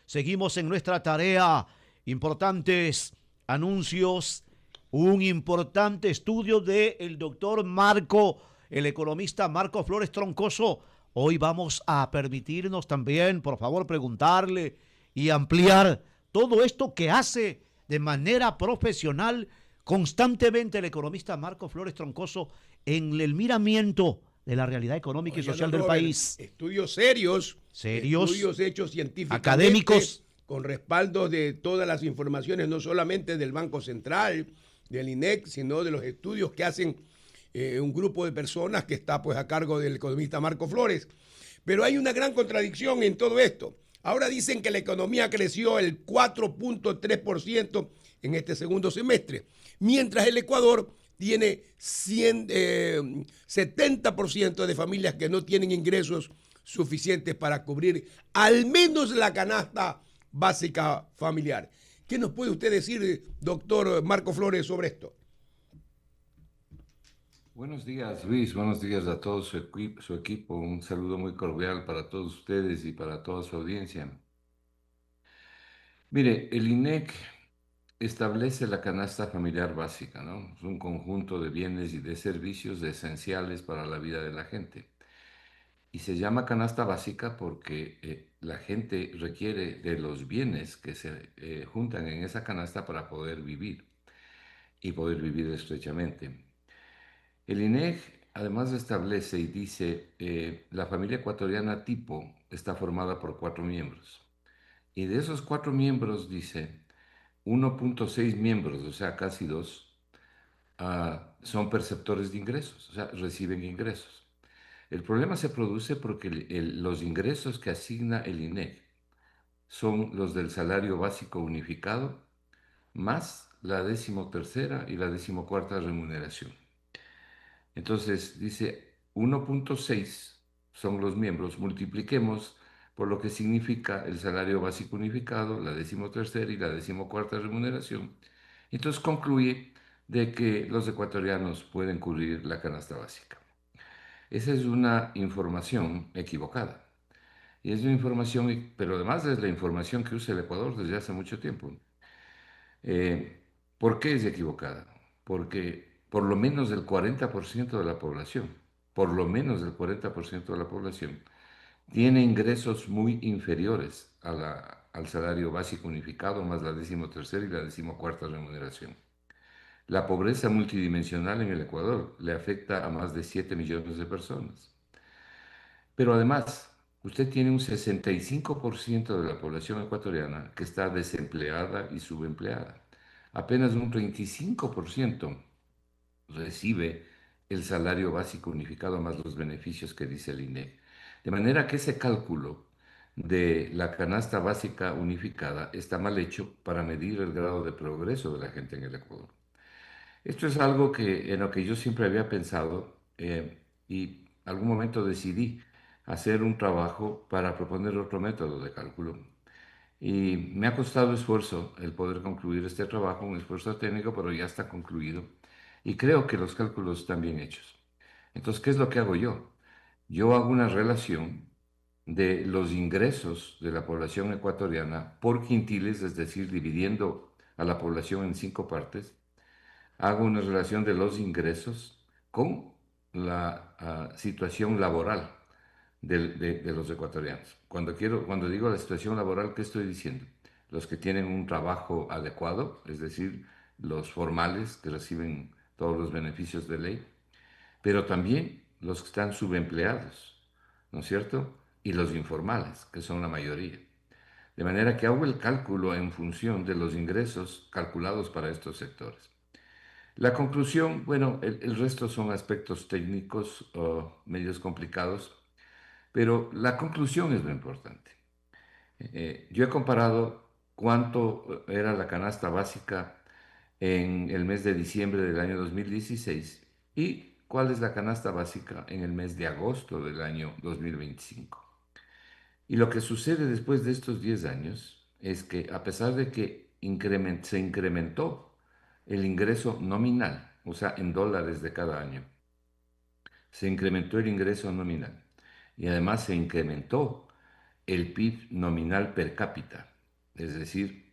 Seguimos en nuestra tarea. Importantes anuncios, un importante estudio del doctor Marco, el economista Marco Flores Troncoso. Hoy vamos a permitirnos también, por favor, preguntarle y ampliar todo esto que hace de manera profesional constantemente el economista Marco Flores Troncoso en el miramiento de la realidad económica y Oiga, social don del Robert, país. estudios serios, Serios, estudios hechos científicamente, académicos, con respaldo de todas las informaciones, no solamente del Banco Central, del INEC, sino de los estudios que hacen un grupo de personas que está pues a cargo del economista Marco Flores. Pero hay una gran contradicción en todo esto. Ahora dicen que la economía creció el 4.3% en este segundo semestre, mientras el Ecuador tiene 70% de familias que no tienen ingresos suficientes para cubrir al menos la canasta básica familiar. ¿Qué nos puede usted decir, doctor Marco Flores, sobre esto? Buenos días, Luis. Buenos días a todo su equipo. Un saludo muy cordial para todos ustedes y para toda su audiencia. Mire, el INEC establece la canasta familiar básica, ¿no? Es un conjunto de bienes y de servicios esenciales para la vida de la gente. Y se llama canasta básica porque la gente requiere de los bienes que se juntan en esa canasta para poder vivir y poder vivir estrechamente. El INEG además establece y dice, la familia ecuatoriana tipo está formada por 4 miembros. Y de esos 4 miembros, dice, 1.6 miembros, o sea, casi dos, son perceptores de ingresos, o sea, reciben ingresos. El problema se produce porque los ingresos que asigna el INEG son los del salario básico unificado, más la 13ª y la 14ª remuneración. Entonces dice 1.6 son los miembros, multipliquemos por lo que significa el salario básico unificado, la 13ª y la 14ª remuneración. Entonces concluye de que los ecuatorianos pueden cubrir la canasta básica. Esa es una información equivocada. Y es una información, pero además es la información que usa el Ecuador desde hace mucho tiempo. ¿Por qué es equivocada? Porque por lo menos el 40% de la población, por lo menos el 40% de la población, tiene ingresos muy inferiores al salario básico unificado, más la 13ª y la 14ª remuneración. La pobreza multidimensional en el Ecuador le afecta a más de 7 millones de personas. Pero además, usted tiene un 65% de la población ecuatoriana que está desempleada y subempleada. Apenas un 35% recibe el salario básico unificado más los beneficios que dice el INEC. De manera que ese cálculo de la canasta básica unificada está mal hecho para medir el grado de progreso de la gente en el Ecuador. Esto es algo en lo que yo siempre había pensado y algún momento decidí hacer un trabajo para proponer otro método de cálculo. Y me ha costado esfuerzo el poder concluir este trabajo, un esfuerzo técnico, pero ya está concluido. Y creo que los cálculos están bien hechos. Entonces, ¿qué es lo que hago yo? Yo hago una relación de los ingresos de la población ecuatoriana por quintiles, es decir, dividiendo a la población en 5 partes. Hago una relación de los ingresos con la situación laboral de los ecuatorianos. Cuando digo la situación laboral, ¿qué estoy diciendo? Los que tienen un trabajo adecuado, es decir, los formales que reciben todos los beneficios de ley, pero también los que están subempleados, ¿no es cierto? Y los informales, que son la mayoría. De manera que hago el cálculo en función de los ingresos calculados para estos sectores. La conclusión, bueno, el resto son aspectos técnicos o medios complicados, pero la conclusión es lo importante. Yo he comparado cuánto era la canasta básica en el mes de diciembre del año 2016 y cuál es la canasta básica en el mes de agosto del año 2025. Y lo que sucede después de estos 10 años es que a pesar de que se incrementó el ingreso nominal, o sea, en dólares de cada año, se incrementó el ingreso nominal y además se incrementó el PIB nominal per cápita. es decir,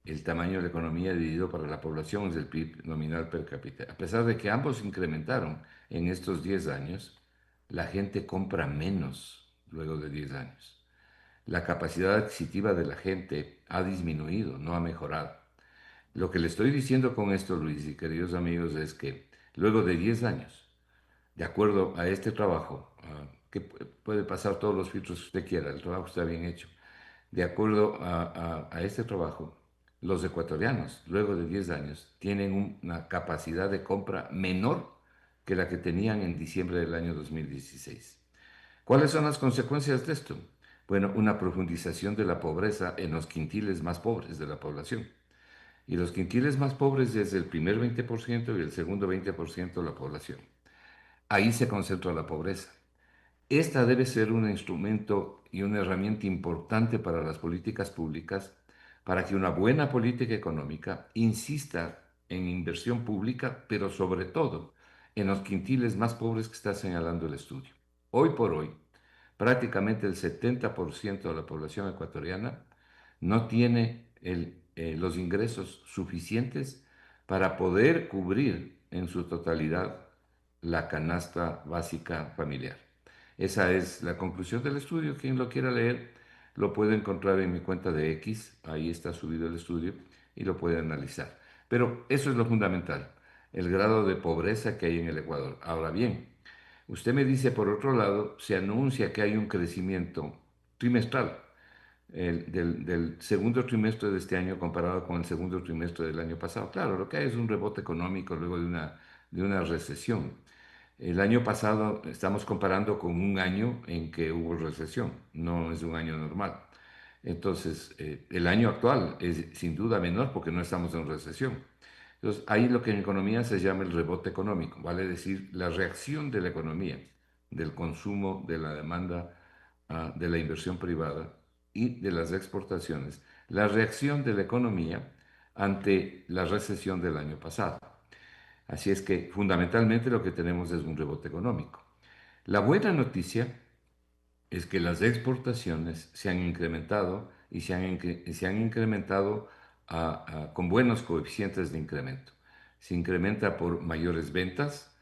el tamaño de la economía dividido para la población es el PIB nominal per cápita. A pesar de que ambos incrementaron en estos 10 años, la gente compra menos luego de 10 años. La capacidad adquisitiva de la gente ha disminuido, no ha mejorado. Lo que le estoy diciendo con esto, Luis y queridos amigos, es que luego de 10 años, de acuerdo a este trabajo, que puede pasar todos los filtros que usted quiera, el trabajo está bien hecho, de acuerdo a este trabajo, los ecuatorianos, luego de 10 años, tienen una capacidad de compra menor que la que tenían en diciembre del año 2016. ¿Cuáles son las consecuencias de esto? Bueno, una profundización de la pobreza en los quintiles más pobres de la población. Y los quintiles más pobres es el primer 20% y el segundo 20% de la población. Ahí se concentra la pobreza. Esta debe ser un instrumento y una herramienta importante para las políticas públicas, para que una buena política económica insista en inversión pública, pero sobre todo en los quintiles más pobres que está señalando el estudio. Hoy por hoy, prácticamente el 70% de la población ecuatoriana no tiene los ingresos suficientes para poder cubrir en su totalidad la canasta básica familiar. Esa es la conclusión del estudio. Quien lo quiera leer lo puede encontrar en mi cuenta de X, ahí está subido el estudio y lo puede analizar. Pero eso es lo fundamental, el grado de pobreza que hay en el Ecuador. Ahora bien, usted me dice, por otro lado, se anuncia que hay un crecimiento trimestral del segundo trimestre de este año comparado con el segundo trimestre del año pasado. Claro, lo que hay es un rebote económico luego de una recesión. El año pasado estamos comparando con un año en que hubo recesión, no es un año normal. Entonces, el año actual es sin duda menor porque no estamos en recesión. Entonces, ahí lo que en economía se llama el rebote económico, vale decir, la reacción de la economía, del consumo, de la demanda, de la inversión privada y de las exportaciones, la reacción de la economía ante la recesión del año pasado. Así es que fundamentalmente lo que tenemos es un rebote económico. La buena noticia es que las exportaciones se han incrementado y se han incrementado con buenos coeficientes de incremento. Se incrementa por mayores ventas,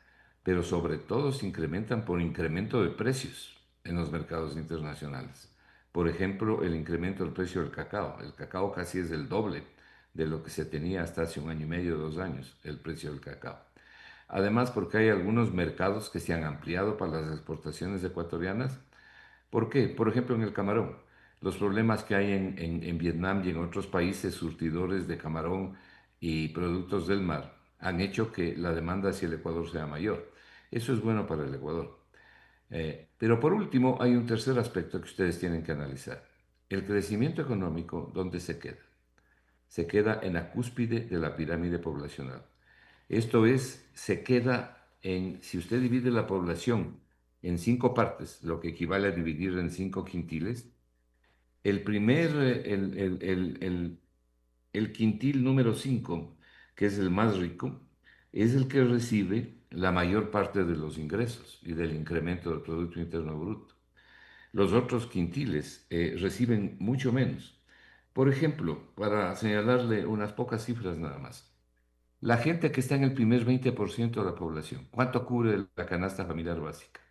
pero sobre todo se incrementan por incremento de precios en los mercados internacionales. Por ejemplo, el incremento del precio del cacao. El cacao casi es el doble de lo que se tenía hasta hace un año y medio, 2 años, el precio del cacao. Además, porque hay algunos mercados que se han ampliado para las exportaciones ecuatorianas. ¿Por qué? Por ejemplo, en el camarón. Los problemas que hay en Vietnam y en otros países surtidores de camarón y productos del mar han hecho que la demanda hacia el Ecuador sea mayor. Eso es bueno para el Ecuador. Pero por último, hay un tercer aspecto que ustedes tienen que analizar. El crecimiento económico, ¿dónde se queda? Se queda en la cúspide de la pirámide poblacional. Esto es, se queda en, si usted divide la población en 5 partes, lo que equivale a dividir en 5 quintiles, el primer, el quintil número 5, que es el más rico, es el que recibe la mayor parte de los ingresos y del incremento del Producto Interno Bruto. Los otros quintiles reciben mucho menos. Por ejemplo, para señalarle unas pocas cifras nada más. La gente que está en el primer 20% de la población, ¿cuánto cubre la canasta familiar básica?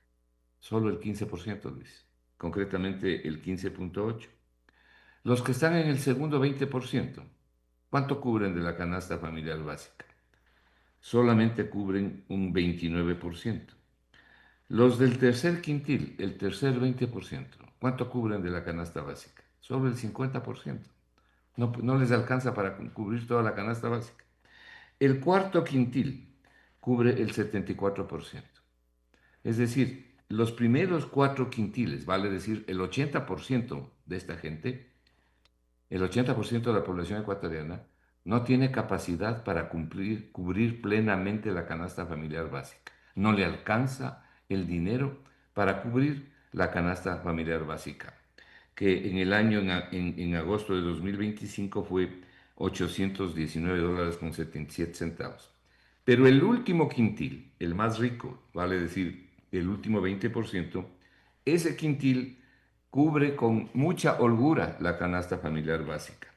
Solo el 15%, Luis. Concretamente el 15,8%. Los que están en el segundo 20%, ¿cuánto cubren de la canasta familiar básica? Solamente cubren un 29%. Los del tercer quintil, el tercer 20%, ¿cuánto cubren de la canasta básica? Solo el 50%. No, no les alcanza para cubrir toda la canasta básica. El cuarto quintil cubre el 74%. Es decir, los primeros 4 quintiles, vale decir, el 80% de esta gente, el 80% de la población ecuatoriana, no tiene capacidad para cubrir plenamente la canasta familiar básica. No le alcanza el dinero para cubrir la canasta familiar básica, que en el año, en agosto de 2025 fue $819,77. Pero el último quintil, el más rico, vale decir, el último 20%, ese quintil cubre con mucha holgura la canasta familiar básica.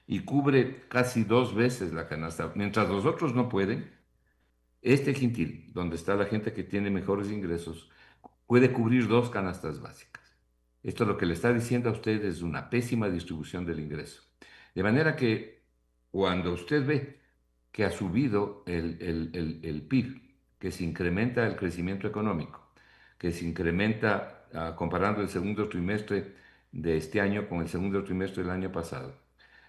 y cubre casi 2 veces la canasta. Mientras los otros no pueden, este quintil, donde está la gente que tiene mejores ingresos, puede cubrir 2 canastas básicas. Esto lo que le está diciendo a usted es una pésima distribución del ingreso. De manera que cuando usted ve que ha subido el PIB, que se incrementa el crecimiento económico, que se incrementa comparando el segundo trimestre de este año con el segundo trimestre del año pasado.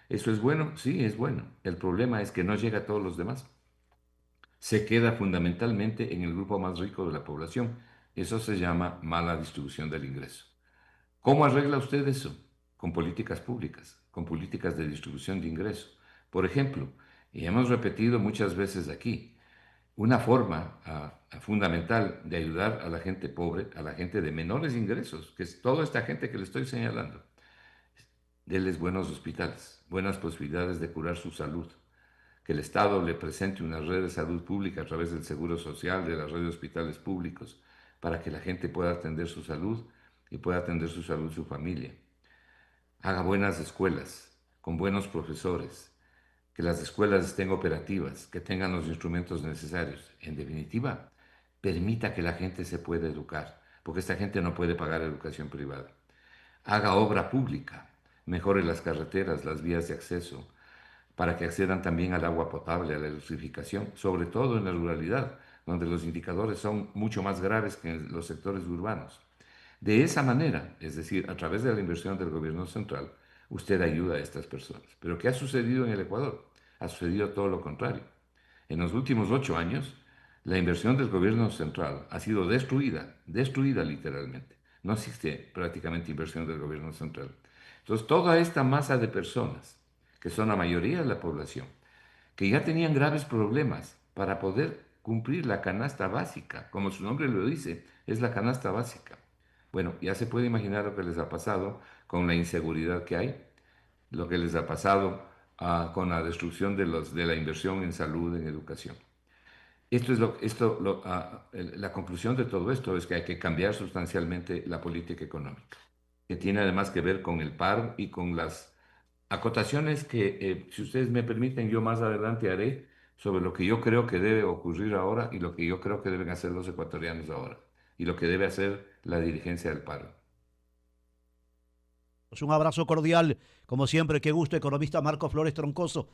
¿Eso es bueno? Sí, es bueno. El problema es que no llega a todos los demás. Se queda fundamentalmente en el grupo más rico de la población. Eso se llama mala distribución del ingreso. ¿Cómo arregla usted eso? Con políticas públicas, con políticas de distribución de ingresos. Por ejemplo, y hemos repetido muchas veces aquí, una forma fundamental de ayudar a la gente pobre, a la gente de menores ingresos, que es toda esta gente que le estoy señalando, denles buenos hospitales, buenas posibilidades de curar su salud, que el Estado le presente una red de salud pública a través del Seguro Social, de la red de hospitales públicos, para que la gente pueda atender su salud y pueda atender su salud su familia. Haga buenas escuelas, con buenos profesores, que las escuelas estén operativas, que tengan los instrumentos necesarios. En definitiva, permita que la gente se pueda educar, porque esta gente no puede pagar educación privada. Haga obra pública, mejore las carreteras, las vías de acceso, para que accedan también al agua potable, a la electrificación, sobre todo en la ruralidad, donde los indicadores son mucho más graves que en los sectores urbanos. De esa manera, es decir, a través de la inversión del gobierno central, usted ayuda a estas personas. Pero ¿qué ha sucedido en el Ecuador? Ha sucedido todo lo contrario. En los últimos 8 años, la inversión del gobierno central ha sido destruida, destruida literalmente. No existe prácticamente inversión del gobierno central. Entonces, toda esta masa de personas, que son la mayoría de la población, que ya tenían graves problemas para poder cumplir la canasta básica, como su nombre lo dice, es la canasta básica. Bueno, ya se puede imaginar lo que les ha pasado con la inseguridad que hay, lo que les ha pasado con la destrucción de la inversión en salud, en educación. La conclusión de todo esto es que hay que cambiar sustancialmente la política económica, que tiene además que ver con el paro y con las acotaciones que, si ustedes me permiten, yo más adelante haré sobre lo que yo creo que debe ocurrir ahora y lo que yo creo que deben hacer los ecuatorianos ahora y lo que debe hacer la dirigencia del paro. Pues un abrazo cordial, como siempre, qué gusto, economista Marco Flores Troncoso.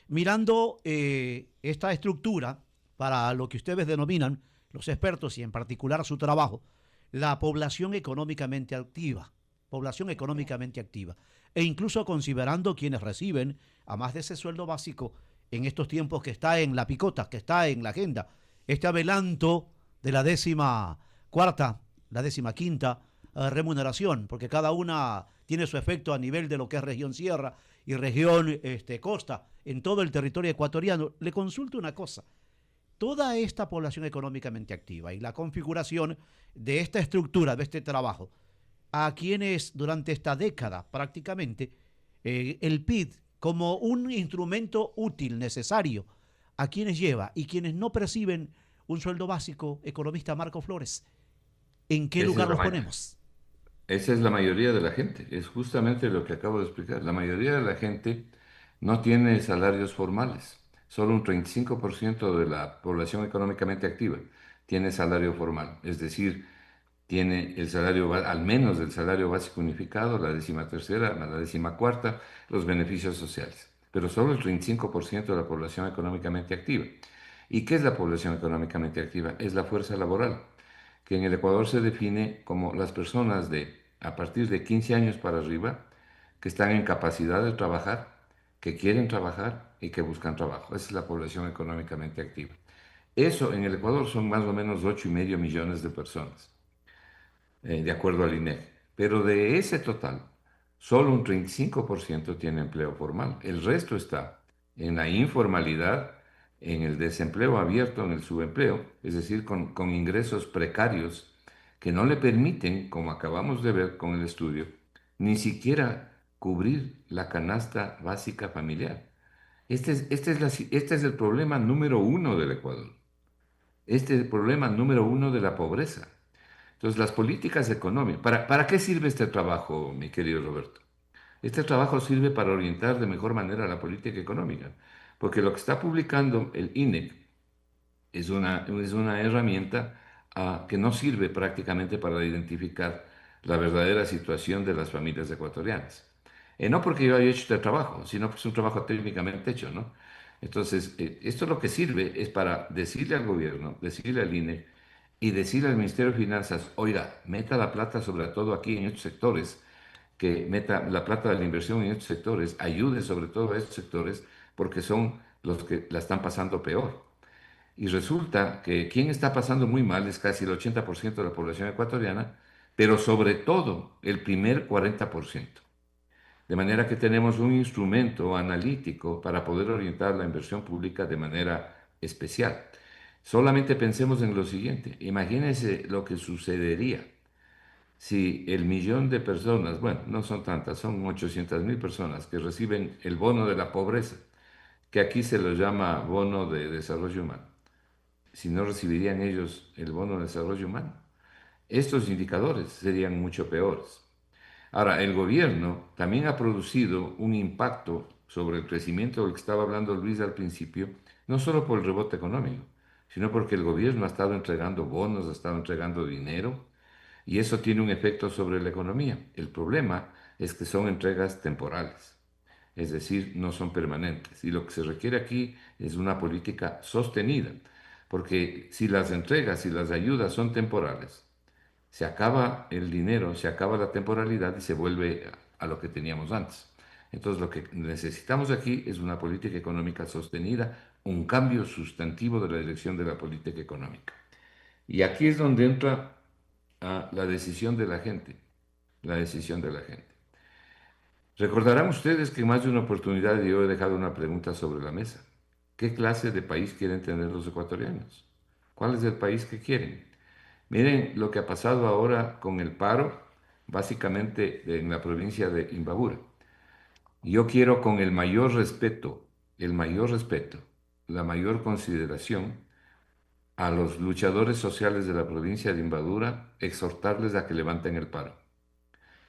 Mirando esta estructura para lo que ustedes denominan, los expertos y en particular su trabajo, la población económicamente activa, e incluso considerando quienes reciben, a más de ese sueldo básico, en estos tiempos que está en la picota, que está en la agenda, este adelanto de la 14ª, la 15ª remuneración, porque cada una tiene su efecto a nivel de lo que es región sierra y región costa en todo el territorio ecuatoriano. Le consulto una cosa: toda esta población económicamente activa y la configuración de esta estructura, de este trabajo, a quienes durante esta década prácticamente el PIB como un instrumento útil, necesario, a quienes lleva y quienes no perciben un sueldo básico, economista Marco Flores, ¿en qué Esa lugar es la, los ma- ponemos? Esa es la mayoría de la gente, es justamente lo que acabo de explicar. La mayoría de la gente no tiene salarios formales. Solo un 35% de la población económicamente activa tiene salario formal, es decir, tiene el salario, al menos el salario básico unificado, la 13ª, la 14ª, los beneficios sociales. Pero solo el 35% de la población económicamente activa. ¿Y qué es la población económicamente activa? Es la fuerza laboral, que en el Ecuador se define como las personas de a partir de 15 años para arriba que están en capacidad de trabajar, que quieren trabajar y que buscan trabajo. Esa es la población económicamente activa. Eso en el Ecuador son más o menos 8,5 millones de personas, de acuerdo al INEGI. Pero de ese total, solo un 35% tiene empleo formal. El resto está en la informalidad, en el desempleo abierto, en el subempleo, es decir, con ingresos precarios que no le permiten, como acabamos de ver con el estudio, ni siquiera cubrir la canasta básica familiar. Este es el problema número uno del Ecuador. Este es el problema número uno de la pobreza. Entonces, las políticas económicas, ¿para qué sirve este trabajo, mi querido Roberto? Este trabajo sirve para orientar de mejor manera la política económica, porque lo que está publicando el INE es una herramienta que no sirve prácticamente para identificar la verdadera situación de las familias ecuatorianas. No porque yo haya hecho este trabajo, sino porque es un trabajo técnicamente hecho, ¿no? Entonces, esto lo que sirve es para decirle al gobierno, decirle al INE y decirle al Ministerio de Finanzas, oiga, meta la plata sobre todo aquí en estos sectores, que meta la plata de la inversión en estos sectores, ayude sobre todo a estos sectores, porque son los que la están pasando peor. Y resulta que quien está pasando muy mal es casi el 80% de la población ecuatoriana, pero sobre todo el primer 40%. De manera que tenemos un instrumento analítico para poder orientar la inversión pública de manera especial. Solamente pensemos en lo siguiente. Imagínense lo que sucedería si el millón de personas, bueno, no son tantas, son 800.000 personas que reciben el bono de la pobreza, que aquí se lo llama bono de desarrollo humano, si no recibirían ellos el bono de desarrollo humano. Estos indicadores serían mucho peores. Ahora, el gobierno también ha producido un impacto sobre el crecimiento del que estaba hablando Luis al principio, no solo por el rebote económico, sino porque el gobierno ha estado entregando bonos, ha estado entregando dinero, y eso tiene un efecto sobre la economía. El problema es que son entregas temporales, es decir, no son permanentes. Y lo que se requiere aquí es una política sostenida, porque si las entregas y las ayudas son temporales, se acaba el dinero, se acaba la temporalidad y se vuelve a lo que teníamos antes. Entonces, lo que necesitamos aquí es una política económica sostenida, un cambio sustantivo de la dirección de la política económica. Y aquí es donde entra la decisión de la gente, la decisión de la gente. Recordarán ustedes que en más de una oportunidad yo he dejado una pregunta sobre la mesa. ¿Qué clase de país quieren tener los ecuatorianos? ¿Cuál es el país que quieren? Miren lo que ha pasado ahora con el paro, básicamente en la provincia de Imbabura. Yo quiero con el mayor respeto, la mayor consideración a los luchadores sociales de la provincia de Imbabura, exhortarles a que levanten el paro,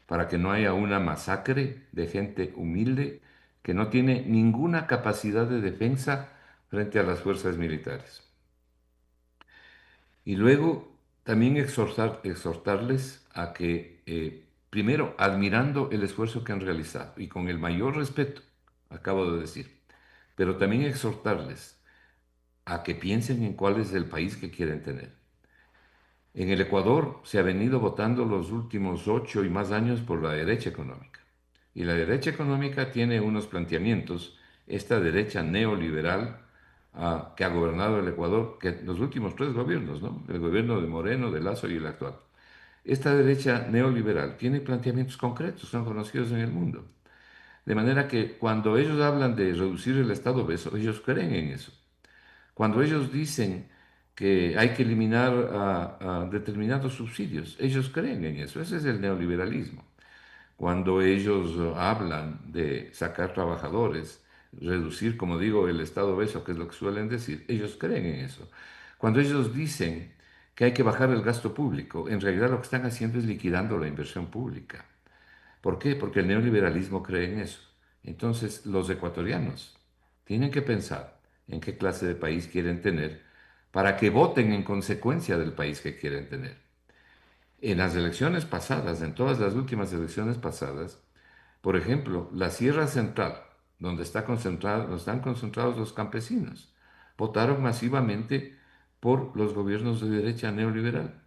para que no haya una masacre de gente humilde que no tiene ninguna capacidad de defensa frente a las fuerzas militares. Y luego también exhortarles a que, primero, admirando el esfuerzo que han realizado y con el mayor respeto, acabo de decir, pero también exhortarles a que piensen en cuál es el país que quieren tener. En el Ecuador se ha venido votando los últimos 8 y más años por la derecha económica. Y la derecha económica tiene unos planteamientos, esta derecha neoliberal que ha gobernado el Ecuador, que los últimos 3 gobiernos, ¿no? El gobierno de Moreno, de Lasso y el actual. Esta derecha neoliberal tiene planteamientos concretos, son conocidos en el mundo. De manera que cuando ellos hablan de reducir el Estado obeso, ellos creen en eso. Cuando ellos dicen que hay que eliminar a determinados subsidios, ellos creen en eso. Ese es el neoliberalismo. Cuando ellos hablan de sacar trabajadores, reducir, como digo, el Estado obeso, que es lo que suelen decir, ellos creen en eso. Cuando ellos dicen que hay que bajar el gasto público, en realidad lo que están haciendo es liquidando la inversión pública. ¿Por qué? Porque el neoliberalismo cree en eso. Entonces, los ecuatorianos tienen que pensar en qué clase de país quieren tener para que voten en consecuencia del país que quieren tener. En las elecciones pasadas, en todas las últimas elecciones pasadas, por ejemplo, la Sierra Central, donde están concentrados los campesinos, votaron masivamente por los gobiernos de derecha neoliberal.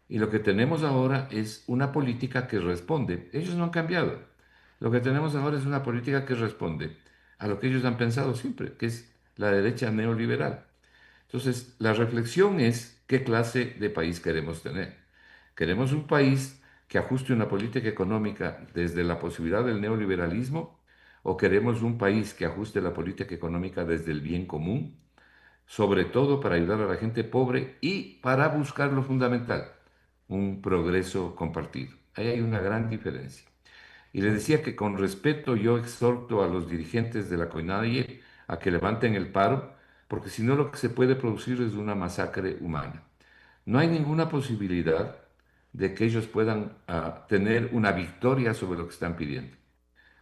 Y lo que tenemos ahora es una política que responde. Ellos no han cambiado. Lo que tenemos ahora es una política que responde a lo que ellos han pensado siempre, que es la derecha neoliberal. Entonces, la reflexión es qué clase de país queremos tener. ¿Queremos un país que ajuste una política económica desde la posibilidad del neoliberalismo o queremos un país que ajuste la política económica desde el bien común, sobre todo para ayudar a la gente pobre y para buscar lo fundamental, un progreso compartido? Ahí hay una gran diferencia. Y les decía que con respeto yo exhorto a los dirigentes de la CONADIE a que levanten el paro, porque si no lo que se puede producir es una masacre humana. No hay ninguna posibilidad de que ellos puedan tener una victoria sobre lo que están pidiendo.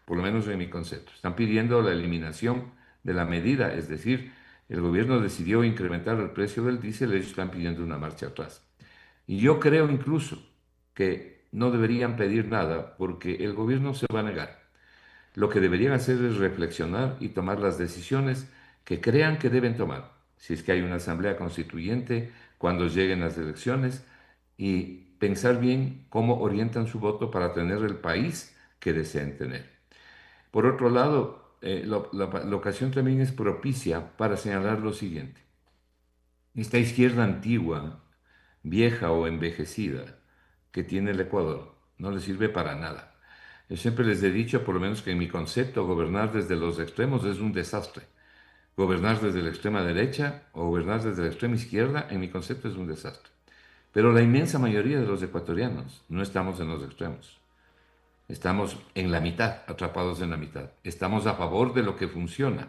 por lo menos en mi concepto. Están pidiendo la eliminación de la medida, es decir, el gobierno decidió incrementar el precio del diésel, ellos están pidiendo una marcha atrás. Y yo creo incluso que no deberían pedir nada porque el gobierno se va a negar. Lo que deberían hacer es reflexionar y tomar las decisiones que crean que deben tomar. Si es que hay una asamblea constituyente, cuando lleguen las elecciones, y pensar bien cómo orientan su voto para tener el país que desean tener. Por otro lado, la ocasión también es propicia para señalar lo siguiente. Esta izquierda antigua, vieja o envejecida que tiene el Ecuador no le sirve para nada. Yo siempre les he dicho, por lo menos que en mi concepto, gobernar desde los extremos es un desastre. Gobernar desde la extrema derecha o gobernar desde la extrema izquierda, en mi concepto, es un desastre. Pero la inmensa mayoría de los ecuatorianos no estamos en los extremos. Estamos en la mitad, atrapados en la mitad. Estamos a favor de lo que funciona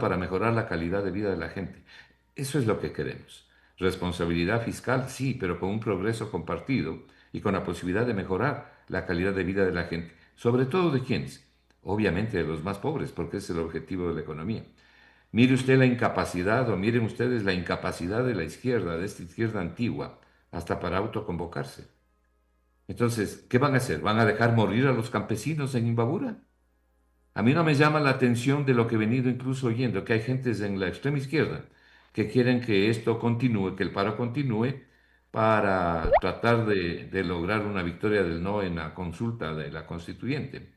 para mejorar la calidad de vida de la gente. Eso es lo que queremos. Responsabilidad fiscal, sí, pero con un progreso compartido y con la posibilidad de mejorar la calidad de vida de la gente. Sobre todo de quiénes. Obviamente de los más pobres, porque es el objetivo de la economía. Mire usted la incapacidad, o miren ustedes la incapacidad de la izquierda, de esta izquierda antigua, hasta para autoconvocarse. Entonces, ¿qué van a hacer? ¿Van a dejar morir a los campesinos en Imbabura? A mí no me llama la atención de lo que he venido incluso oyendo, que hay gentes en la extrema izquierda que quieren que esto continúe, que el paro continúe, para tratar de lograr una victoria del no en la consulta de la constituyente.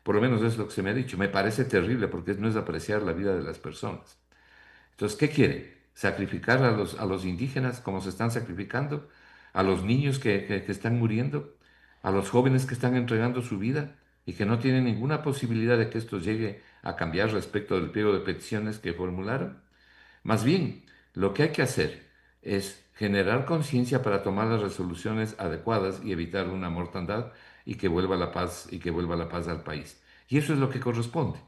Por lo menos es lo que se me ha dicho. Me parece terrible porque no es apreciar la vida de las personas. Entonces, ¿qué quiere? ¿Sacrificar a los indígenas como se están sacrificando? ¿A los niños que están muriendo? ¿A los jóvenes que están entregando su vida y que no tienen ninguna posibilidad de que esto llegue a cambiar respecto del pliego de peticiones que formularon? Más bien, lo que hay que hacer es generar conciencia para tomar las resoluciones adecuadas y evitar una mortandad y que vuelva la paz y que vuelva la paz al país. Y eso es lo que corresponde.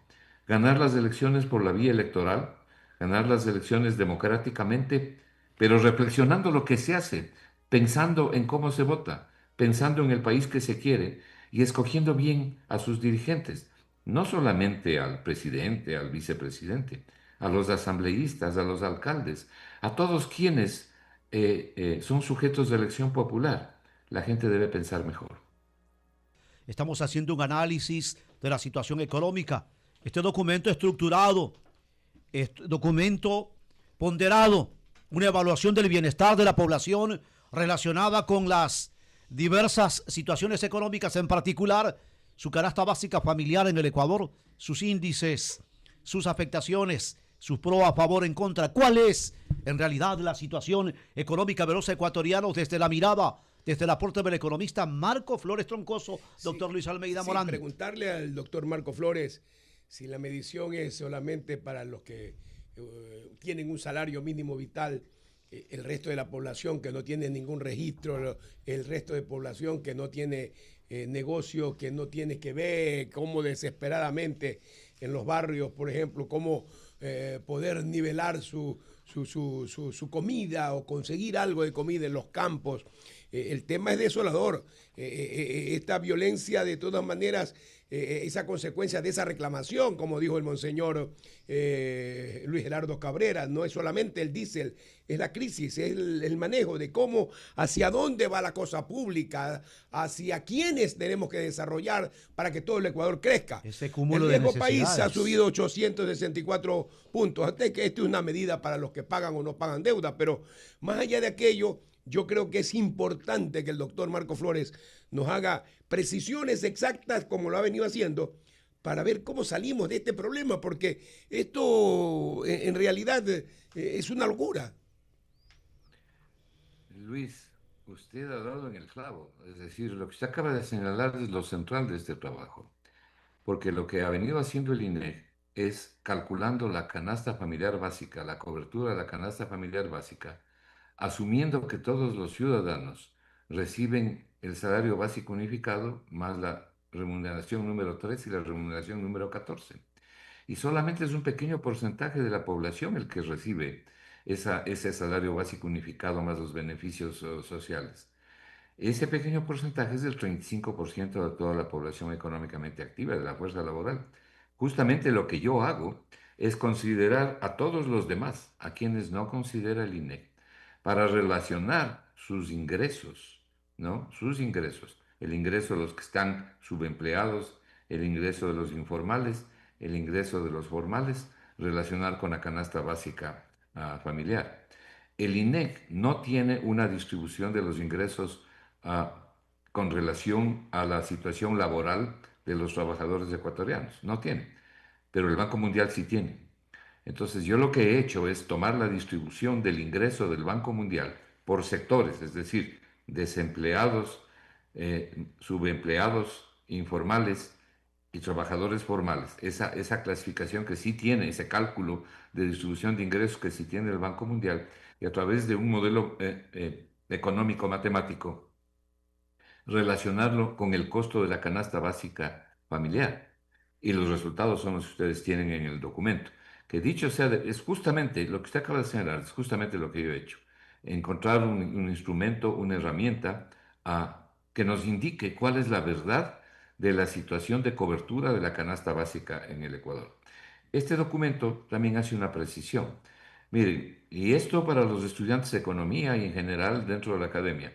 Ganar las elecciones por la vía electoral, ganar las elecciones democráticamente, pero reflexionando lo que se hace, pensando en cómo se vota, pensando en el país que se quiere y escogiendo bien a sus dirigentes, no solamente al presidente, al vicepresidente, a los asambleístas, a los alcaldes, a todos quienes son sujetos de elección popular. La gente debe pensar mejor. Estamos haciendo un análisis de la situación económica. Este documento estructurado, este documento ponderado, una evaluación del bienestar de la población relacionada con las diversas situaciones económicas, en particular su canasta básica familiar en el Ecuador, sus índices, sus afectaciones, sus pros a favor, en contra. ¿Cuál es en realidad la situación económica de los ecuatorianos desde la mirada, desde el aporte del economista Marco Flores Troncoso, doctor Luis Almeida Morán? Preguntarle al doctor Marco Flores si la medición es solamente para los que tienen un salario mínimo vital, el resto de la población que no tiene ningún registro, el resto de población que no tiene negocio, que no tiene que ver, cómo desesperadamente en los barrios, por ejemplo, cómo poder nivelar su comida o conseguir algo de comida en los campos. El tema es desolador. Esta violencia, de todas maneras, esa consecuencia de esa reclamación, como dijo el monseñor Luis Gerardo Cabrera, no es solamente el diésel, es la crisis, es el manejo de cómo, hacia dónde va la cosa pública, hacia quiénes tenemos que desarrollar para que todo el Ecuador crezca. Ese cúmulo el viejo de país necesidades ha subido 864 puntos. Hasta que esto es una medida para los que pagan o no pagan deuda, pero más allá de aquello, yo creo que es importante que el doctor Marco Flores nos haga precisiones exactas, como lo ha venido haciendo, para ver cómo salimos de este problema, porque esto en realidad es una locura. Luis, usted ha dado en el clavo. Es decir, lo que usted acaba de señalar es lo central de este trabajo. Porque lo que ha venido haciendo el INEC es calculando la canasta familiar básica, la cobertura de la canasta familiar básica, asumiendo que todos los ciudadanos reciben el salario básico unificado más la remuneración número 3 y la remuneración número 14. Y solamente es un pequeño porcentaje de la población el que recibe ese salario básico unificado más los beneficios sociales. Ese pequeño porcentaje es del 35% de toda la población económicamente activa, de la fuerza laboral. Justamente lo que yo hago es considerar a todos los demás, a quienes no considera el INEC, para relacionar sus ingresos, ¿no? Sus ingresos, el ingreso de los que están subempleados, el ingreso de los informales, el ingreso de los formales, relacionar con la canasta básica familiar. El INEC no tiene una distribución de los ingresos con relación a la situación laboral de los trabajadores ecuatorianos. No tiene, pero el Banco Mundial sí tiene. Entonces yo lo que he hecho es tomar la distribución del ingreso del Banco Mundial por sectores, es decir, desempleados, subempleados, informales y trabajadores formales. Esa clasificación que sí tiene, ese cálculo de distribución de ingresos que sí tiene el Banco Mundial, y a través de un modelo económico matemático, relacionarlo con el costo de la canasta básica familiar. Y los resultados son los que ustedes tienen en el documento. Que dicho sea, es justamente lo que usted acaba de señalar, es justamente lo que yo he hecho. Encontrar un instrumento, una herramienta que nos indique cuál es la verdad de la situación de cobertura de la canasta básica en el Ecuador. Este documento también hace una precisión. Miren, y esto para los estudiantes de economía y en general dentro de la academia.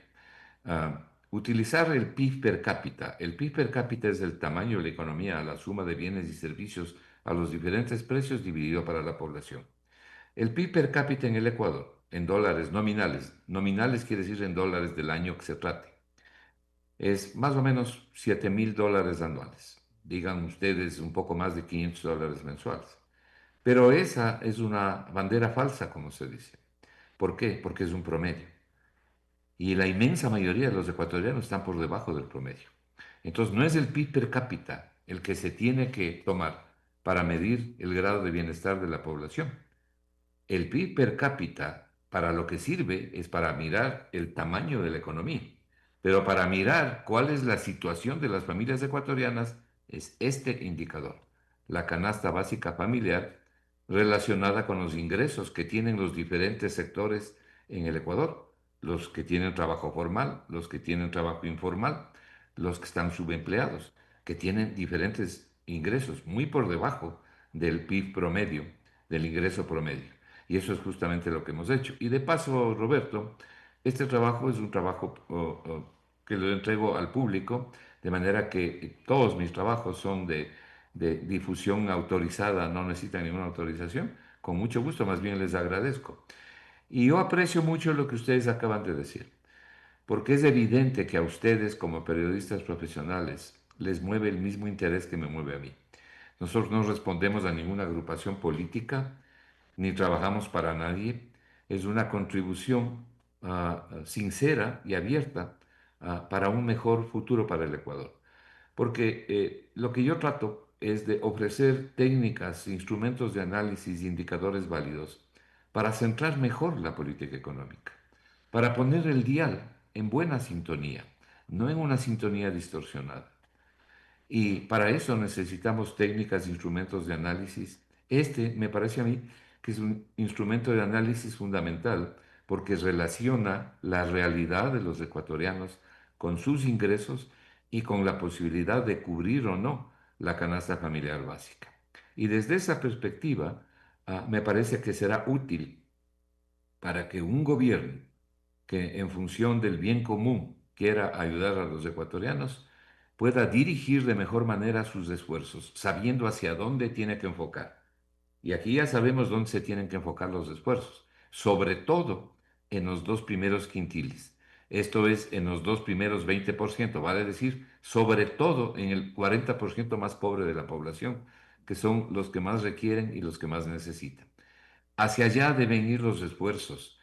Utilizar el PIB per cápita. El PIB per cápita es el tamaño de la economía, la suma de bienes y servicios a los diferentes precios dividido para la población. El PIB per cápita en el Ecuador, en dólares nominales, nominales quiere decir en dólares del año que se trate, es más o menos $7,000 anuales. Digan ustedes un poco más de $500 mensuales. Pero esa es una bandera falsa, como se dice. ¿Por qué? Porque es un promedio. Y la inmensa mayoría de los ecuatorianos están por debajo del promedio. Entonces, no es el PIB per cápita el que se tiene que tomar para medir el grado de bienestar de la población. El PIB per cápita para lo que sirve es para mirar el tamaño de la economía, pero para mirar cuál es la situación de las familias ecuatorianas es este indicador, la canasta básica familiar relacionada con los ingresos que tienen los diferentes sectores en el Ecuador, los que tienen trabajo formal, los que tienen trabajo informal, los que están subempleados, que tienen diferentes ingresos muy por debajo del PIB promedio, del ingreso promedio. Y eso es justamente lo que hemos hecho. Y de paso, Roberto, este trabajo es un trabajo que lo entrego al público, de manera que todos mis trabajos son de difusión autorizada, no necesitan ninguna autorización. Con mucho gusto, más bien les agradezco. Y yo aprecio mucho lo que ustedes acaban de decir, porque es evidente que a ustedes como periodistas profesionales les mueve el mismo interés que me mueve a mí. Nosotros no respondemos a ninguna agrupación política, ni trabajamos para nadie, es una contribución sincera y abierta para un mejor futuro para el Ecuador. Porque lo que yo trato es de ofrecer técnicas, instrumentos de análisis e indicadores válidos para centrar mejor la política económica, para poner el dial en buena sintonía, no en una sintonía distorsionada. Y para eso necesitamos técnicas, instrumentos de análisis. Este me parece a mí que es un instrumento de análisis fundamental porque relaciona la realidad de los ecuatorianos con sus ingresos y con la posibilidad de cubrir o no la canasta familiar básica. Y desde esa perspectiva, me parece que será útil para que un gobierno que en función del bien común quiera ayudar a los ecuatorianos, pueda dirigir de mejor manera sus esfuerzos, sabiendo hacia dónde tiene que enfocar. Y aquí ya sabemos dónde se tienen que enfocar los esfuerzos, sobre todo en los dos primeros quintiles. Esto es, en los dos primeros 20%, vale decir, sobre todo en el 40% más pobre de la población, que son los que más requieren y los que más necesitan. Hacia allá deben ir los esfuerzos,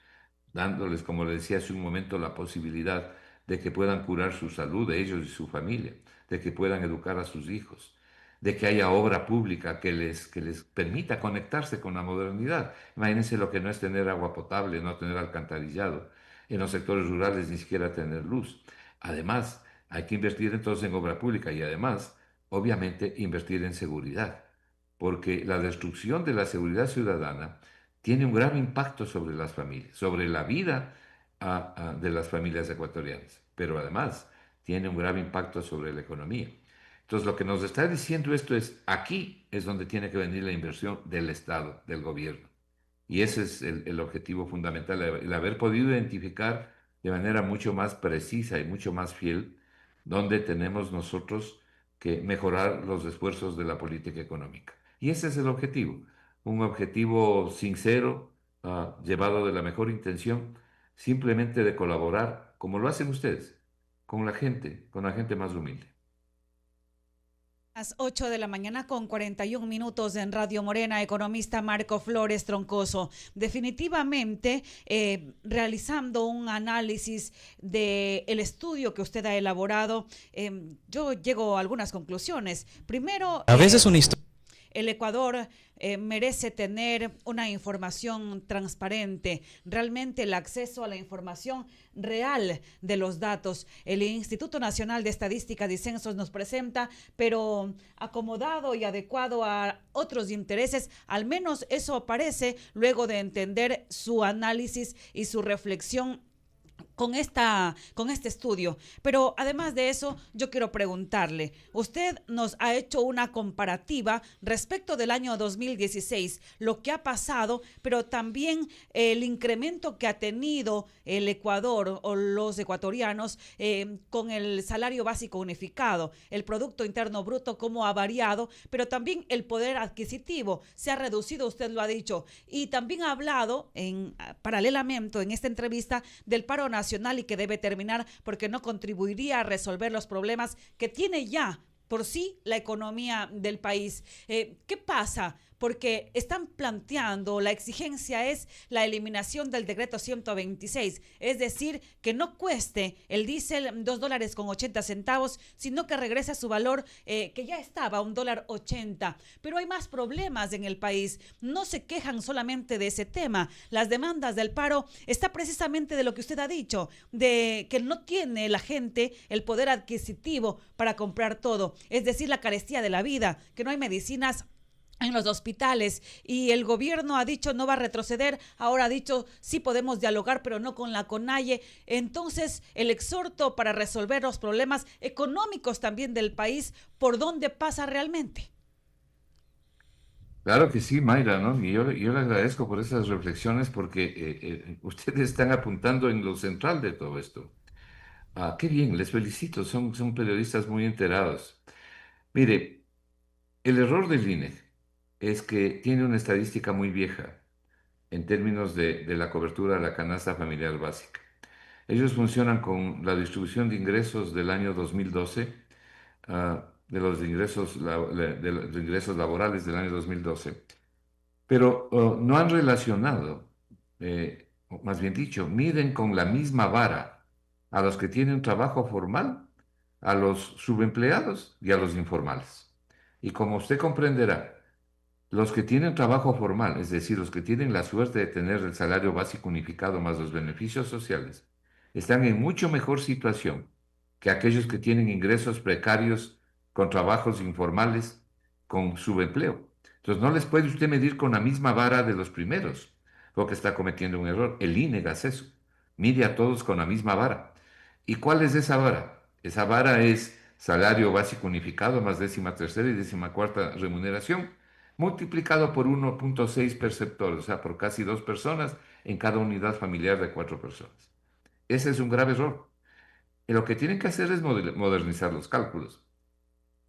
dándoles, como les decía hace un momento, la posibilidad de que puedan curar su salud, de ellos y su familia, de que puedan educar a sus hijos, de que haya obra pública que les permita conectarse con la modernidad. Imagínense lo que no es tener agua potable, no tener alcantarillado, en los sectores rurales ni siquiera tener luz. Además, hay que invertir entonces en obra pública y además, obviamente, invertir en seguridad, porque la destrucción de la seguridad ciudadana tiene un grave impacto sobre las familias, sobre la vida de las familias ecuatorianas. pero además tiene un grave impacto sobre la economía. Entonces, lo que nos está diciendo esto es, aquí es donde tiene que venir la inversión del Estado, del gobierno. Y ese es el objetivo fundamental, el haber podido identificar de manera mucho más precisa y mucho más fiel dónde tenemos nosotros que mejorar los esfuerzos de la política económica. Y ese es el objetivo, un objetivo sincero, llevado de la mejor intención, simplemente de colaborar, como lo hacen ustedes, con la gente más humilde. Las 8 de la mañana con 41 minutos en Radio Morena, economista Marco Flores Troncoso. Definitivamente, realizando un análisis del estudio que usted ha elaborado, yo llego a algunas conclusiones. Primero, A veces una historia. el Ecuador merece tener una información transparente, realmente el acceso a la información real de los datos. El Instituto Nacional de Estadística y Censos nos presenta, pero acomodado y adecuado a otros intereses, al menos eso parece, luego de entender su análisis y su reflexión con este estudio. Pero además de eso, yo quiero preguntarle, usted nos ha hecho una comparativa respecto del año 2016, lo que ha pasado, pero también el incremento que ha tenido el Ecuador o los ecuatorianos con el salario básico unificado, el Producto Interno Bruto, cómo ha variado, pero también el poder adquisitivo se ha reducido, usted lo ha dicho, y también ha hablado paralelamente en esta entrevista del paro nacional y que debe terminar porque no contribuiría a resolver los problemas que tiene ya por sí la economía del país. ¿Qué pasa? Porque están planteando, la exigencia es la eliminación del decreto 126, es decir, que no cueste el diésel $2.80, sino que regrese a su valor que ya estaba, $1.80. Pero hay más problemas en el país, no se quejan solamente de ese tema, las demandas del paro está precisamente de lo que usted ha dicho, de que no tiene la gente el poder adquisitivo para comprar todo, es decir, la carestía de la vida, que no hay medicinas en los hospitales y el gobierno ha dicho no va a retroceder, ahora ha dicho sí podemos dialogar pero no con la CONAIE. Entonces el exhorto para resolver los problemas económicos también del país, ¿por dónde pasa realmente? Claro que sí, Mayra, ¿no? Y yo le agradezco por esas reflexiones porque ustedes están apuntando en lo central de todo esto. Qué bien, les felicito, son periodistas muy enterados. Mire, el error del INE es que tiene una estadística muy vieja en términos de la cobertura de la canasta familiar básica. Ellos funcionan con la distribución de ingresos del año 2012, de los ingresos, de los ingresos laborales del año 2012, pero no han relacionado, o más bien dicho, miden con la misma vara a los que tienen trabajo formal, a los subempleados y a los informales. Y como usted comprenderá, los que tienen trabajo formal, es decir, los que tienen la suerte de tener el salario básico unificado más los beneficios sociales, están en mucho mejor situación que aquellos que tienen ingresos precarios con trabajos informales, con subempleo. Entonces, no les puede usted medir con la misma vara de los primeros, porque está cometiendo un error. El INE hace eso. Mide a todos con la misma vara. ¿Y cuál es esa vara? Esa vara es salario básico unificado más 13ª y 14ª remuneración, multiplicado por 1.6 perceptores, o sea, por casi 2 personas en cada unidad familiar de 4 personas. Ese es un grave error. Y lo que tienen que hacer es modernizar los cálculos,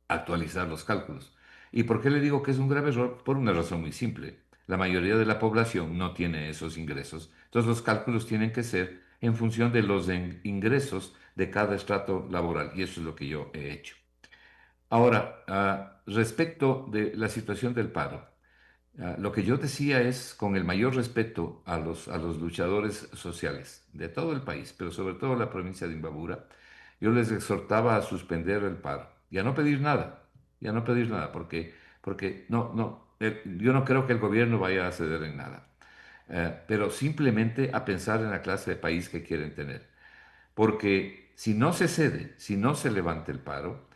actualizar los cálculos. ¿Y por qué le digo que es un grave error? Por una razón muy simple. La mayoría de la población no tiene esos ingresos. Entonces los cálculos tienen que ser en función de los ingresos de cada estrato laboral. Y eso es lo que yo he hecho. Ahora, respecto de la situación del paro, lo que yo decía es, con el mayor respeto a los luchadores sociales de todo el país, pero sobre todo la provincia de Imbabura, yo les exhortaba a suspender el paro y a no pedir nada, porque yo no creo que el gobierno vaya a ceder en nada, pero simplemente a pensar en la clase de país que quieren tener. Porque si no se cede, si no se levanta el paro,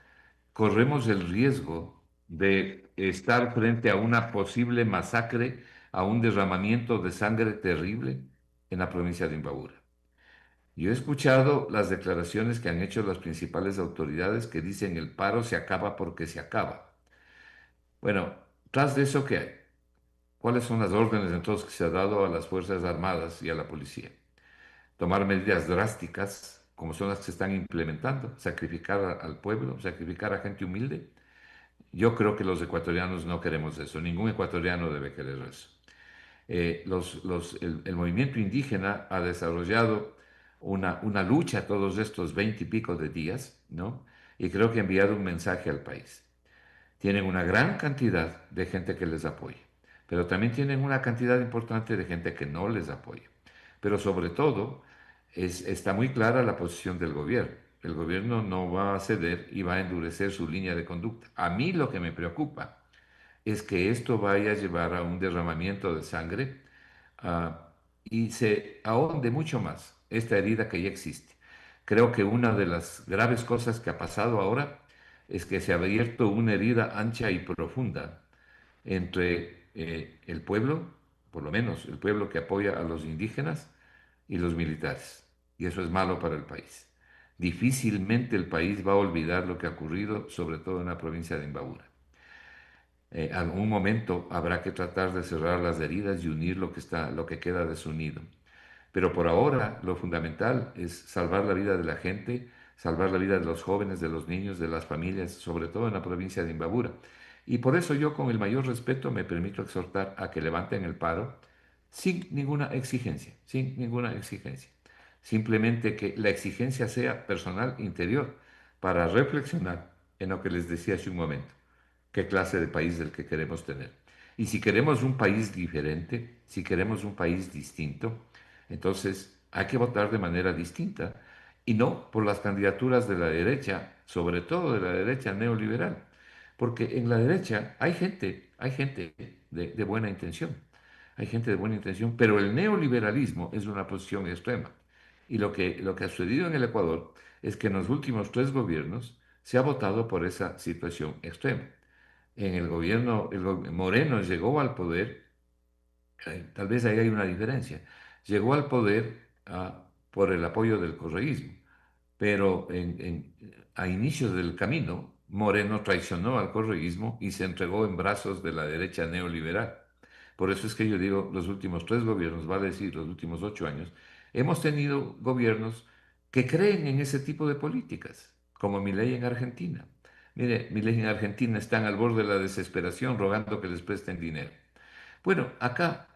corremos el riesgo de estar frente a una posible masacre, a un derramamiento de sangre terrible en la provincia de Imbabura. Yo he escuchado las declaraciones que han hecho las principales autoridades que dicen el paro se acaba porque se acaba. Bueno, tras de eso, ¿qué hay? ¿Cuáles son las órdenes entonces que se ha dado a las Fuerzas Armadas y a la policía? Tomar medidas drásticas, como son las que se están implementando, sacrificar al pueblo, sacrificar a gente humilde. Yo creo que los ecuatorianos no queremos eso, ningún ecuatoriano debe querer eso. El movimiento indígena ha desarrollado una lucha todos estos 20 y pico de días, ¿no? Y creo que ha enviado un mensaje al país. Tienen una gran cantidad de gente que les apoya, pero también tienen una cantidad importante de gente que no les apoya. Pero sobre todo, está muy clara la posición del gobierno. El gobierno no va a ceder y va a endurecer su línea de conducta. A mí lo que me preocupa es que esto vaya a llevar a un derramamiento de sangre, y se ahonde mucho más esta herida que ya existe. Creo que una de las graves cosas que ha pasado ahora es que se ha abierto una herida ancha y profunda entre el pueblo, por lo menos el pueblo que apoya a los indígenas y los militares. Y eso es malo para el país. Difícilmente el país va a olvidar lo que ha ocurrido, sobre todo en la provincia de Imbabura. Algún momento habrá que tratar de cerrar las heridas y unir lo que queda desunido. Pero por ahora lo fundamental es salvar la vida de la gente, salvar la vida de los jóvenes, de los niños, de las familias, sobre todo en la provincia de Imbabura. Y por eso yo con el mayor respeto me permito exhortar a que levanten el paro sin ninguna exigencia, sin ninguna exigencia. Simplemente que la exigencia sea personal, interior, para reflexionar en lo que les decía hace un momento, qué clase de país es el que queremos tener. Y si queremos un país diferente, si queremos un país distinto, entonces hay que votar de manera distinta y no por las candidaturas de la derecha, sobre todo de la derecha neoliberal, porque en la derecha hay gente de buena intención, hay gente de buena intención, pero el neoliberalismo es una posición extrema. Y lo que ha sucedido en el Ecuador es que en los últimos 3 gobiernos se ha votado por esa situación extrema. En el gobierno, Moreno llegó al poder, tal vez ahí hay una diferencia, llegó al poder por el apoyo del correísmo, pero a inicios del camino, Moreno traicionó al correísmo y se entregó en brazos de la derecha neoliberal. Por eso es que yo digo, los últimos 3 gobiernos, vale decir, los últimos 8 años, hemos tenido gobiernos que creen en ese tipo de políticas, como Milei en Argentina. Mire, Milei en Argentina están al borde de la desesperación rogando que les presten dinero. Bueno, acá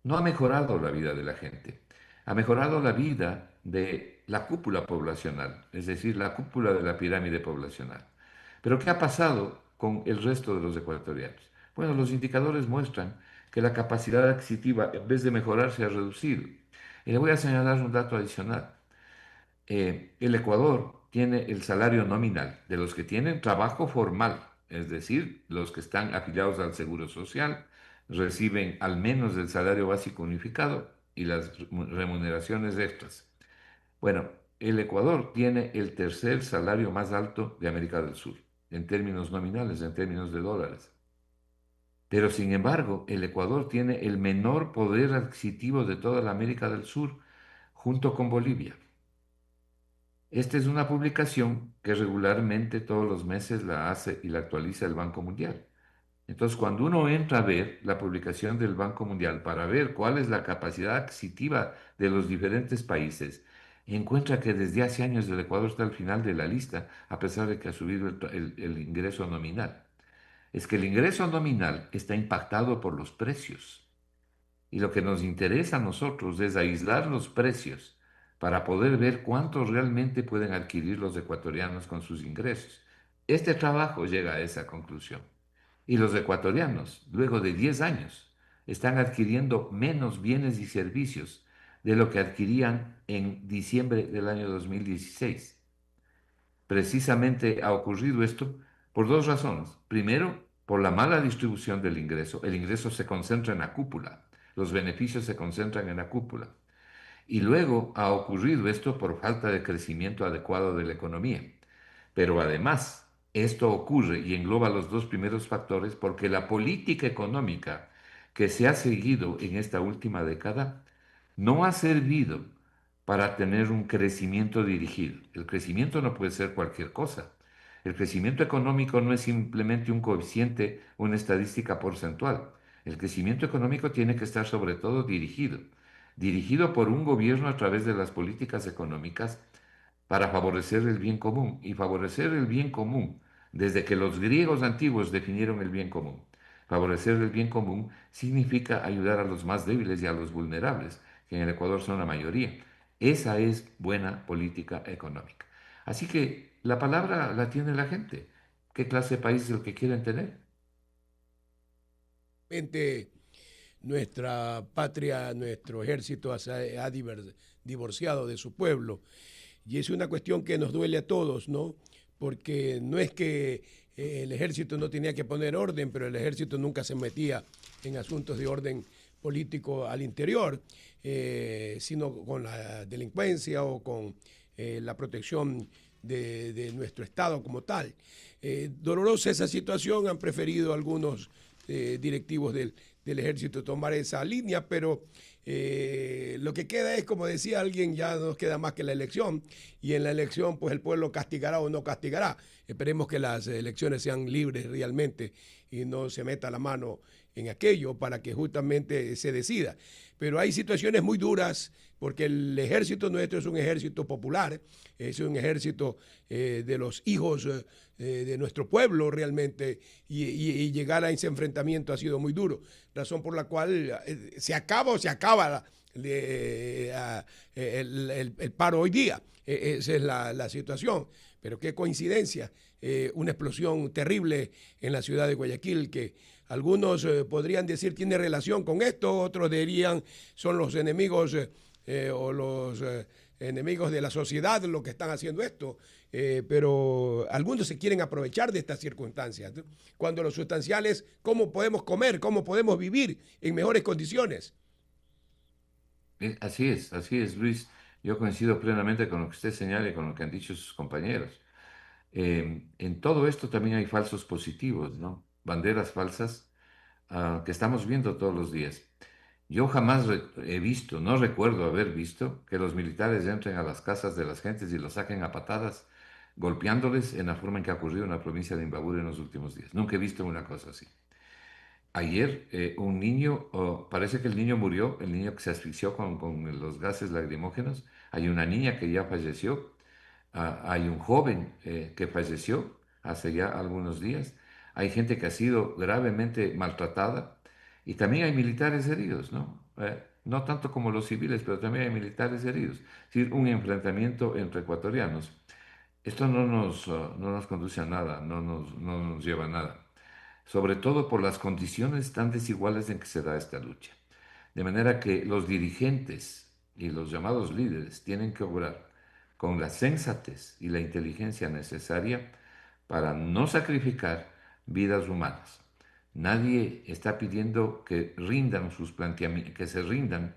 no ha mejorado la vida de la gente, ha mejorado la vida de la cúpula poblacional, es decir, la cúpula de la pirámide poblacional. Pero ¿qué ha pasado con el resto de los ecuatorianos? Bueno, los indicadores muestran que la capacidad adquisitiva, en vez de mejorar, se ha reducido. Y le voy a señalar un dato adicional. El Ecuador tiene el salario nominal de los que tienen trabajo formal, es decir, los que están afiliados al Seguro Social, reciben al menos el salario básico unificado y las remuneraciones extras. Bueno, el Ecuador tiene el tercer salario más alto de América del Sur, en términos nominales, en términos de dólares. Pero sin embargo, el Ecuador tiene el menor poder adquisitivo de toda la América del Sur, junto con Bolivia. Esta es una publicación que regularmente todos los meses la hace y la actualiza el Banco Mundial. Entonces, cuando uno entra a ver la publicación del Banco Mundial para ver cuál es la capacidad adquisitiva de los diferentes países, encuentra que desde hace años el Ecuador está al final de la lista, a pesar de que ha subido el ingreso nominal. Es que el ingreso nominal está impactado por los precios. Y lo que nos interesa a nosotros es aislar los precios para poder ver cuánto realmente pueden adquirir los ecuatorianos con sus ingresos. Este trabajo llega a esa conclusión. Y los ecuatorianos, luego de 10 años, están adquiriendo menos bienes y servicios de lo que adquirían en diciembre del año 2016. Precisamente ha ocurrido esto por 2 razones. Primero, por la mala distribución del ingreso. El ingreso se concentra en la cúpula, los beneficios se concentran en la cúpula. Y luego ha ocurrido esto por falta de crecimiento adecuado de la economía. Pero además, esto ocurre y engloba los 2 primeros factores porque la política económica que se ha seguido en esta última década no ha servido para tener un crecimiento dirigido. El crecimiento no puede ser cualquier cosa. El crecimiento económico no es simplemente un coeficiente, una estadística porcentual. El crecimiento económico tiene que estar sobre todo dirigido por un gobierno a través de las políticas económicas para favorecer el bien común. Y favorecer el bien común, desde que los griegos antiguos definieron el bien común. Favorecer el bien común significa ayudar a los más débiles y a los vulnerables, que en el Ecuador son la mayoría. Esa es buena política económica. Así que la palabra la tiene la gente. ¿Qué clase de país es el que quieren tener? Realmente, nuestra patria, nuestro ejército ha divorciado de su pueblo. Y es una cuestión que nos duele a todos, ¿no? Porque no es que el ejército no tenía que poner orden, pero el ejército nunca se metía en asuntos de orden político al interior, sino con la delincuencia o con la protección de nuestro Estado como tal. Dolorosa esa situación, han preferido algunos directivos del ejército tomar esa línea, pero lo que queda es, como decía alguien, ya no nos queda más que la elección, y en la elección pues el pueblo castigará o no castigará. Esperemos que las elecciones sean libres realmente y no se meta la mano en aquello para que justamente se decida. Pero hay situaciones muy duras porque el ejército nuestro es un ejército popular, es un ejército de los hijos de nuestro pueblo realmente, y llegar a ese enfrentamiento ha sido muy duro, razón por la cual se acaba el paro hoy día. Esa es la situación. Pero qué coincidencia, una explosión terrible en la ciudad de Guayaquil que algunos podrían decir tiene relación con esto, otros dirían son los enemigos o los enemigos de la sociedad los que están haciendo esto, pero algunos se quieren aprovechar de estas circunstancias, ¿no? Cuando lo sustancial es cómo podemos comer, cómo podemos vivir en mejores condiciones. Así es, Luis. Yo coincido plenamente con lo que usted señala y con lo que han dicho sus compañeros. En todo esto también hay falsos positivos, ¿no? Banderas falsas que estamos viendo todos los días. Yo jamás he visto, no recuerdo haber visto que los militares entren a las casas de las gentes y los saquen a patadas, golpeándoles en la forma en que ha ocurrido en la provincia de Imbabura en los últimos días. Nunca he visto una cosa así. Ayer un niño, parece que el niño murió, el niño que se asfixió con los gases lacrimógenos. Hay una niña que ya falleció. Hay un joven que falleció hace ya algunos días. Hay gente que ha sido gravemente maltratada y también hay militares heridos, ¿no? No tanto como los civiles, pero también hay militares heridos. Es decir, un enfrentamiento entre ecuatorianos. Esto no nos conduce a nada, no nos lleva a nada, sobre todo por las condiciones tan desiguales en que se da esta lucha. De manera que los dirigentes y los llamados líderes tienen que obrar con la sensatez y la inteligencia necesaria para no sacrificar vidas humanas. Nadie está pidiendo que rindan sus planteamientos, que se rindan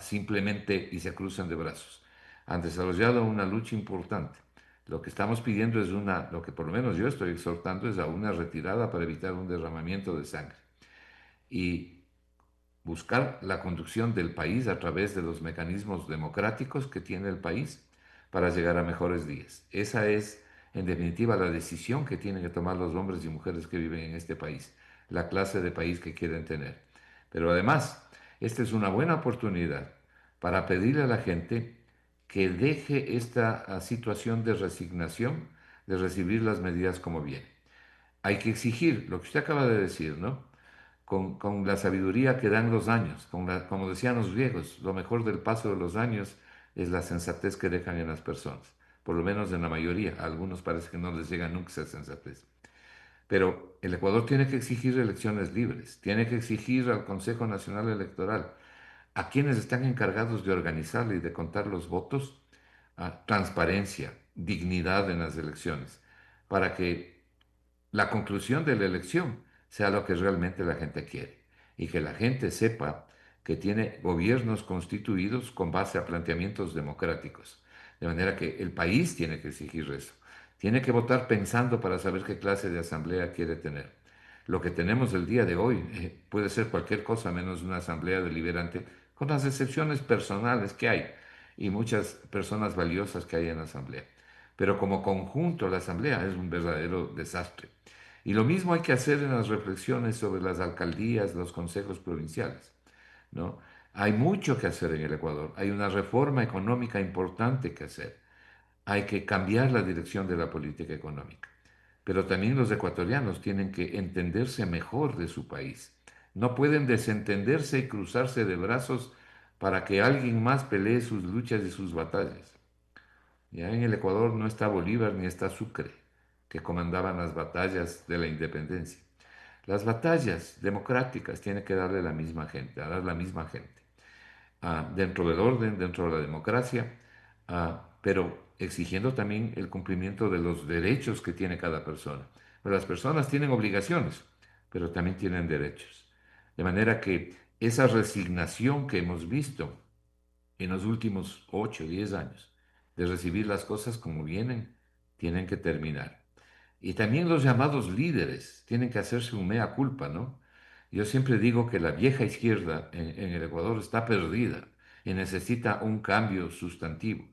simplemente y se crucen de brazos. Han desarrollado una lucha importante. Lo que estamos pidiendo es lo que por lo menos yo estoy exhortando es a una retirada para evitar un derramamiento de sangre y buscar la conducción del país a través de los mecanismos democráticos que tiene el país para llegar a mejores días. Esa es, en definitiva, la decisión que tienen que tomar los hombres y mujeres que viven en este país, la clase de país que quieren tener. Pero además, esta es una buena oportunidad para pedirle a la gente que deje esta situación de resignación, de recibir las medidas como bien. Hay que exigir lo que usted acaba de decir, ¿no? Con la sabiduría que dan los años, como decían los griegos, lo mejor del paso de los años es la sensatez que dejan en las personas, por lo menos en la mayoría. A algunos parece que no les llega nunca esa sensatez. Pero el Ecuador tiene que exigir elecciones libres, tiene que exigir al Consejo Nacional Electoral, a quienes están encargados de organizar y de contar los votos, transparencia, dignidad en las elecciones, para que la conclusión de la elección sea lo que realmente la gente quiere y que la gente sepa que tiene gobiernos constituidos con base a planteamientos democráticos. De manera que el país tiene que exigir eso. Tiene que votar pensando para saber qué clase de asamblea quiere tener. Lo que tenemos el día de hoy puede ser cualquier cosa menos una asamblea deliberante, con las excepciones personales que hay. y muchas personas valiosas que hay en la Asamblea. Pero como conjunto la Asamblea es un verdadero desastre. Y lo mismo hay que hacer en las reflexiones sobre las alcaldías, los consejos provinciales, ¿no? Hay mucho que hacer en el Ecuador. Hay una reforma económica importante que hacer. Hay que cambiar la dirección de la política económica. Pero también los ecuatorianos tienen que entenderse mejor de su país. No pueden desentenderse y cruzarse de brazos para que alguien más pelee sus luchas y sus batallas. Ya en el Ecuador no está Bolívar ni está Sucre, que comandaban las batallas de la independencia. Las batallas democráticas tienen que darle la misma gente, a dar la misma gente. Dentro del orden, dentro de la democracia, pero exigiendo también el cumplimiento de los derechos que tiene cada persona. Pero las personas tienen obligaciones, pero también tienen derechos. De manera que esa resignación que hemos visto en los últimos 8 o 10 años, de recibir las cosas como vienen, tienen que terminar. Y también los llamados líderes tienen que hacerse un mea culpa, ¿no? Yo siempre digo que la vieja izquierda en el Ecuador está perdida y necesita un cambio sustantivo.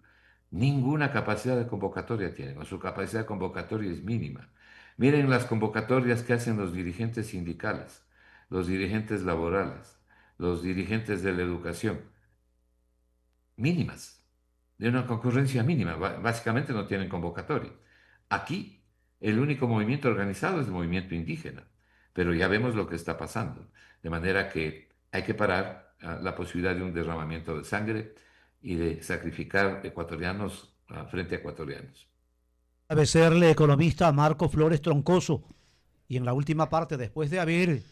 Ninguna capacidad de convocatoria tienen, o su capacidad de convocatoria es mínima. Miren las convocatorias que hacen los dirigentes sindicales, los dirigentes laborales, los dirigentes de la educación. Mínimas, de una concurrencia mínima, básicamente no tienen convocatoria. Aquí el único movimiento organizado es el movimiento indígena, pero ya vemos lo que está pasando, de manera que hay que parar la posibilidad de un derramamiento de sangre y de sacrificar ecuatorianos frente a ecuatorianos. Debe serle economista Marco Flores Troncoso, y en la última parte, después de haber,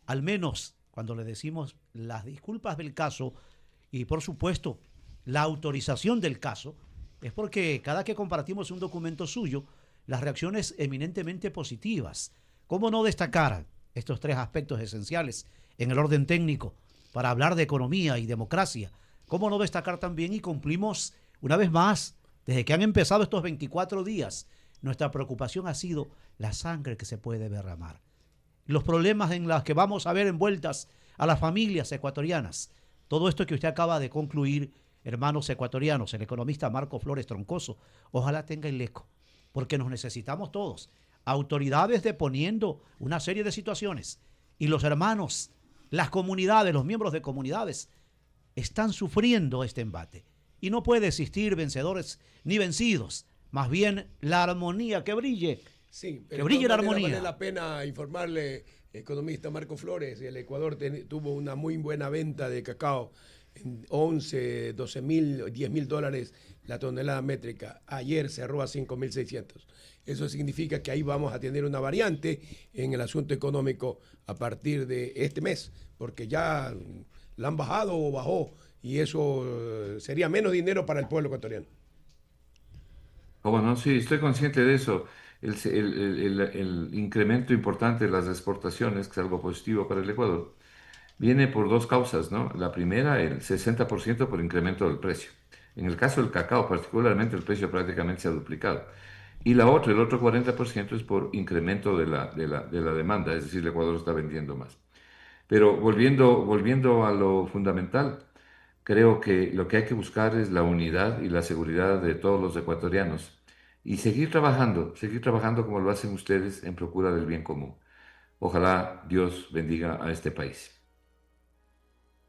al menos cuando le decimos las disculpas del caso y por supuesto la autorización del caso, es porque cada que compartimos un documento suyo, las reacciones eminentemente positivas. ¿Cómo no destacar estos 3 aspectos esenciales en el orden técnico para hablar de economía y democracia? ¿Cómo no destacar también, y cumplimos una vez más, desde que han empezado estos 24 días, nuestra preocupación ha sido la sangre que se puede derramar, los problemas en los que vamos a ver envueltas a las familias ecuatorianas? Todo esto que usted acaba de concluir, hermanos ecuatorianos, el economista Marco Flores Troncoso, ojalá tenga el eco, porque nos necesitamos todos, autoridades deponiendo una serie de situaciones, y los hermanos, las comunidades, los miembros de comunidades están sufriendo este embate, y no puede existir vencedores ni vencidos, más bien la armonía que brille. Sí, que brille la armonía. Vale la pena informarle, economista Marco Flores, el Ecuador tuvo una muy buena venta de cacao, en 11, 12 mil, 10 mil dólares la tonelada métrica. Ayer cerró a 5.600. Eso significa que ahí vamos a tener una variante en el asunto económico a partir de este mes, porque ya la han bajado o bajó, y eso sería menos dinero para el pueblo ecuatoriano. ¿Cómo no? Sí, estoy consciente de eso. El incremento importante de las exportaciones, que es algo positivo para el Ecuador, viene por 2 causas, ¿no? La primera, el 60% por incremento del precio. En el caso del cacao, particularmente, el precio prácticamente se ha duplicado. Y la otra, el otro 40% es por incremento de la demanda, es decir, el Ecuador está vendiendo más. Pero volviendo a lo fundamental, creo que lo que hay que buscar es la unidad y la seguridad de todos los ecuatorianos y seguir trabajando como lo hacen ustedes en procura del bien común. Ojalá Dios bendiga a este país.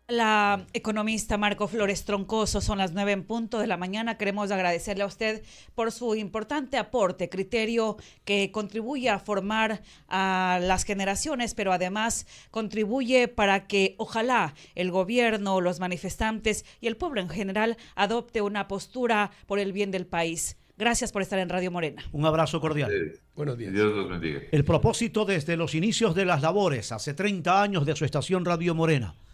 La economista Marco Flores Troncoso, son las 9:00 a.m. Queremos agradecerle a usted por su importante aporte, criterio que contribuye a formar a las generaciones, pero además contribuye para que ojalá el gobierno, los manifestantes y el pueblo en general adopte una postura por el bien del país. Gracias por estar en Radio Morena. Un abrazo cordial. Buenos días. Dios los bendiga. El propósito desde los inicios de las labores, hace 30 años, de su estación Radio Morena: